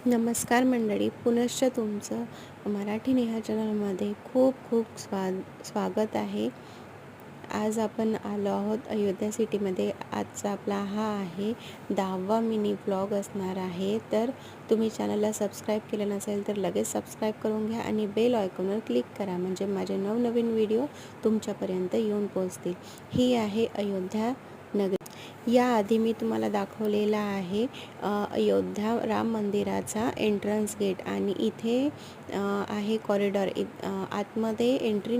नमस्कार मंडळी, पुनश्च तुमचं मराठी नेहा चॅनलमध्ये खूप खूप स्वागत आहे. आज आपण आलो आहोत अयोध्या सिटीमध्ये. आजचा आपला हा आहे 10वा मिनी व्लॉग असणार आहे. तर तुम्ही चॅनलला सबस्क्राईब केलं नसेल तर लगेच सबस्क्राईब करून घ्या आणि बेल आयकॉनवर क्लिक करा, म्हणजे माझे नवनवीन व्हिडिओ तुमच्यापर्यंत येऊन पोहोचतील. ही आहे अयोध्या नगरी. याआधी मी तुम्हाला दाखवलेला आहे अयोध्या राम मंदिराचा एंट्रन्स गेट, आणि इथे आहे कॉरिडॉर. आतमध्ये एंट्री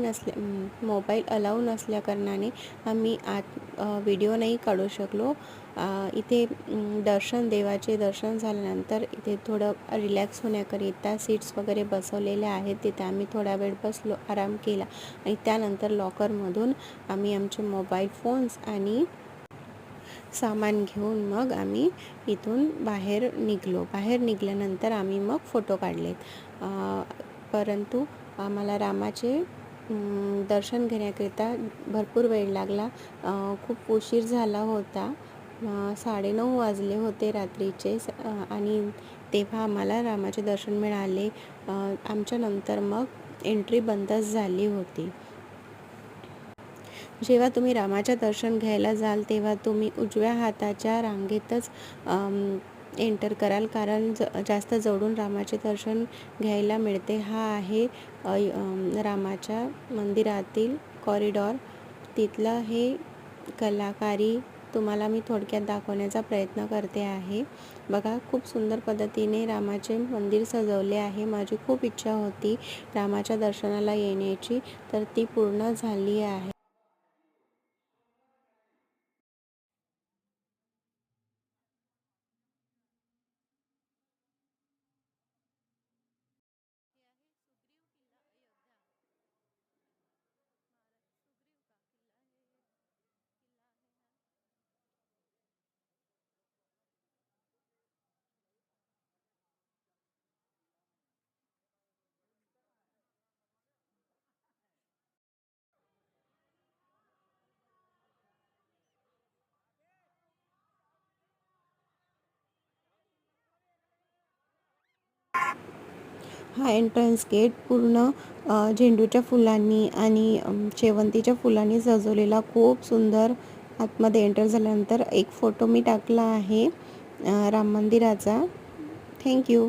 मोबाईल अलाउ नसल्याकारणाने आम्ही व्हिडिओ नाही काढू शकलो. इथे देवाचे दर्शन झाल्यानंतर इथे थोडं रिलॅक्स होण्याकरिता सीट्स वगैरे बसवलेल्या आहेत. तिथे आम्ही थोडा वेळ बसलो, आराम केला आणि त्यानंतर लॉकरमधून आम्ही आमचे मोबाईल फोन्स आणि सामान घेऊन मग आम्ही इथून बाहेर निघाल्यानंतर आम्ही मग फोटो काढलेत. परंतु आम्हाला रामाचे दर्शन घेण्याकरिता भरपूर वेळ लागला. खूप उशीर झाला होता. 9:30 वाजले होते रात्रीचे, आणि तेव्हा आम्हाला रामाचे दर्शन मिळाले. आमच्यानंतर मग एंट्री बंदच झाली होती. जेव्हा तुम्ही रामाच्या दर्शन घ्यायला जाल तेव्हा तुम्ही उजव्या हाताच्या रांगेतच एंटर कराल, कारण जास्त जवळून रामाचे दर्शन घ्यायला मिळते. हा आहे रामाच्या मंदिरातील कॉरिडॉर. तिथलं हे कलाकारी तुम्हाला मी थोडक्यात दाखवण्याचा प्रयत्न करते आहे. बघा, खूप सुंदर पद्धतीने रामाचे मंदिर सजवले आहे. माझी खूप इच्छा होती रामाच्या दर्शनाला येण्याची, तर ती पूर्ण झाली आहे. हा एंट्रन्स गेट पूर्ण झेंडूच्या फुलांनी आणि शेवंतीच्या फुलांनी सजवलेला खूप सुंदर. आतमध्ये एंटर झाल्यानंतर एक फोटो मी टाकला आहे राम मंदिराचा. थँक्यू.